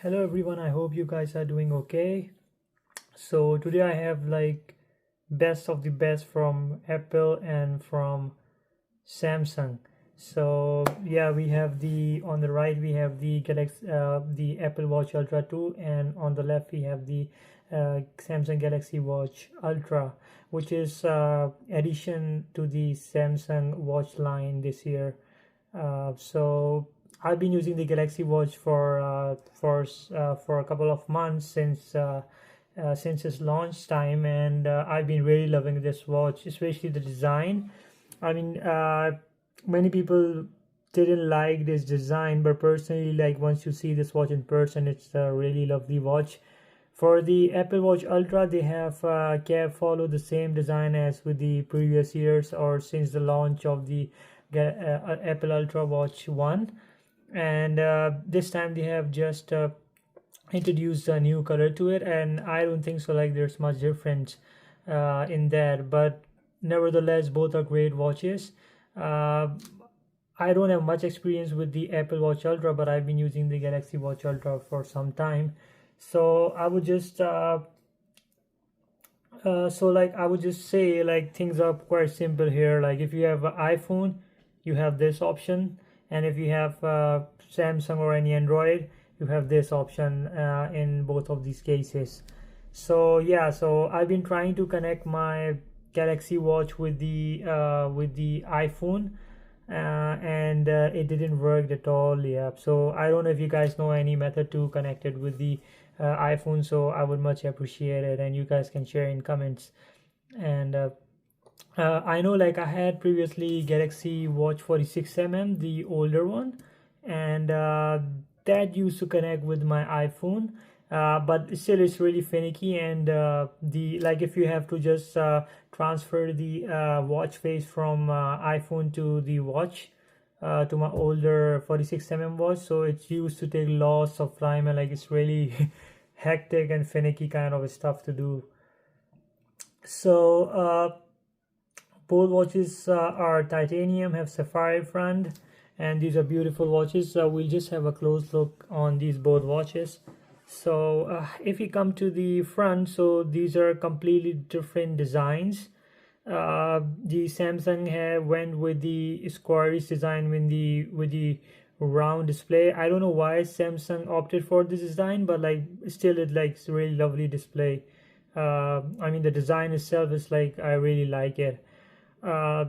Hello everyone, I hope you guys are doing okay. So today I have like best of the best from Apple and from Samsung. So yeah, we have the on the right we have the Apple Watch Ultra 2, and on the left we have the Samsung Galaxy Watch Ultra, which is addition to the Samsung Watch line this year. So I've been using the Galaxy Watch for a couple of months since its launch time, and I've been really loving this watch, especially the design. I mean, many people didn't like this design, but personally, like once you see this watch in person, it's a really lovely watch. For the Apple Watch Ultra, they have kept follow the same design as with the previous years or since the launch of the Apple Ultra Watch 1, and this time they have just introduced a new color to it, and I don't think so like there's much difference in that, but nevertheless both are great watches. uh, I don't have much experience with the Apple Watch Ultra, but I've been using the Galaxy Watch Ultra for some time. So I would just I would just say like things are quite simple here. Like if you have an iPhone, you have this option, and if you have Samsung or any Android, you have this option in both of these cases. So yeah, so I've been trying to connect my Galaxy Watch with the iPhone, and it didn't work at all. Yeah, so I don't know if you guys know any method to connect it with the iPhone, so I would much appreciate it, and you guys can share in comments. And I know like I had previously Galaxy Watch 46mm, the older one, and that used to connect with my iPhone. But still it's really finicky, and the like if you have to just transfer the watch face from iPhone to the watch, to my older 46mm watch, so it used to take lots of time, and like it's really hectic and finicky kind of stuff to do. So both watches are titanium, have sapphire front, and these are beautiful watches. We'll just have a close look on these both watches. So if we come to the front, so these are completely different designs. The Samsung have went with the squarish design with the round display. I don't know why Samsung opted for this design, but like still it like it's a really lovely display. I mean the design itself is like I really like it. uh,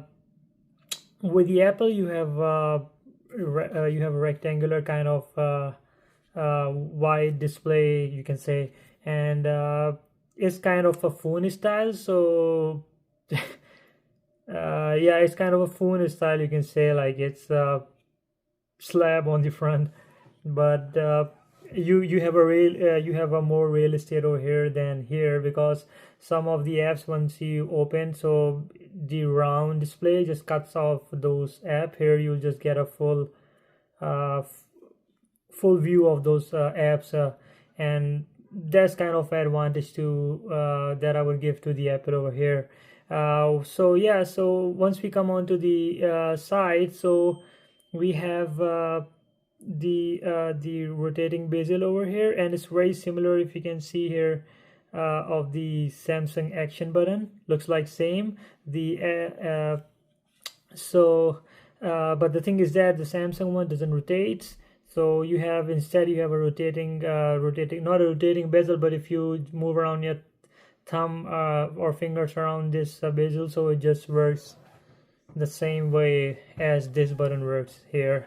with the Apple you have you have a rectangular kind of wide display, you can say, and it's kind of a phone style. So yeah, it's kind of a phone style, you can say, like it's slab on the front, but you have a you have a more real estate over here than here, because some of the apps once you open, so the round display just cuts off those app. Here you'll just get a uh, full view of those apps, and that's kind of advantage to that I would give to the Apple over here. So yeah, so once we come on to the side, so we have the rotating bezel over here, and it's very similar, if you can see here, of the Samsung action button, looks like same. The so but the thing is that the Samsung one doesn't rotate. So you have, instead you have a rotating, not a rotating bezel, but if you move around your thumb or fingers around this bezel, so it just works the same way as this button works here.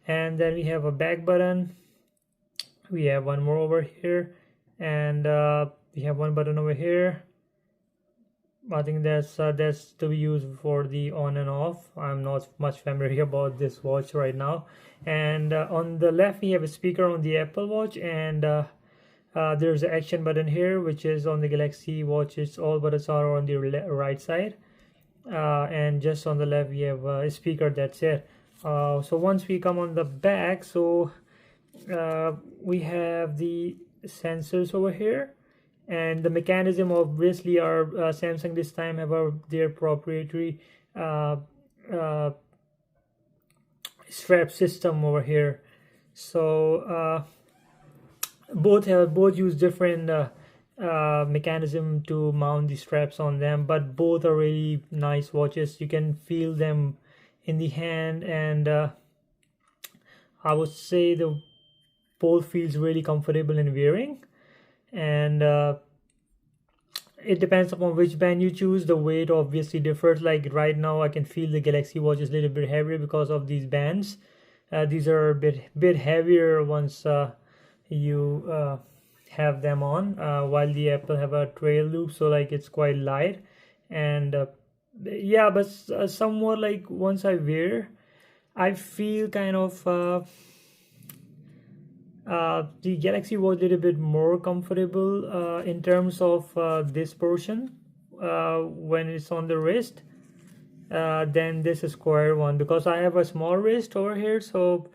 And then we have a back button, we have one more over here, and we have one button over here. I think that's to be used for the on and off. I'm not much familiar about this watch right now. And on the left we have a speaker on the Apple Watch, and there's an action button here, which is on the Galaxy Watches. All buttons are on the right side, and just on the left we have a speaker. That's it. So once we come on the back, so we have the sensors over here, and the mechanism obviously are Samsung this time have their proprietary uh, uh, strap system over here. So both use different mechanism to mount the straps on them, but both are really nice watches. You can feel them in the hand, and I would say the both feels really comfortable in wearing. And it depends upon which band you choose. The weight obviously differs. Like right now I can feel the Galaxy Watch is a little bit heavier because of these bands. These are a bit heavier once you have them on, while the Apple have a trail loop, so like it's quite light. And yeah, but somewhat like once I wear, I feel kind of the Galaxy was a little bit more comfortable in terms of this portion when it's on the wrist than this square one, because I have a small wrist over here. So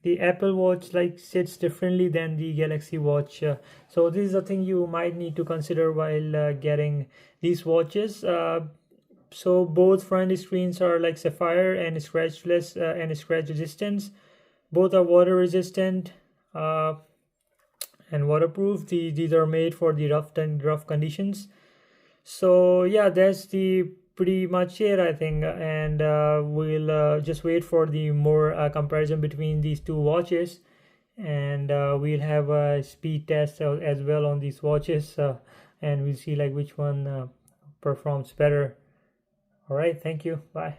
the Apple Watch like sits differently than the Galaxy Watch. So this is a thing you might need to consider while getting these watches. So both front screens are like sapphire and scratchless and scratch resistance. Both are water resistant uh, and waterproof. These are made for the rough conditions. So yeah, that's the pretty much it, I think. And we'll just wait for the more comparison between these two watches, and we'll have a speed test as well on these watches, and we'll see like which one performs better. All right, thank you, bye.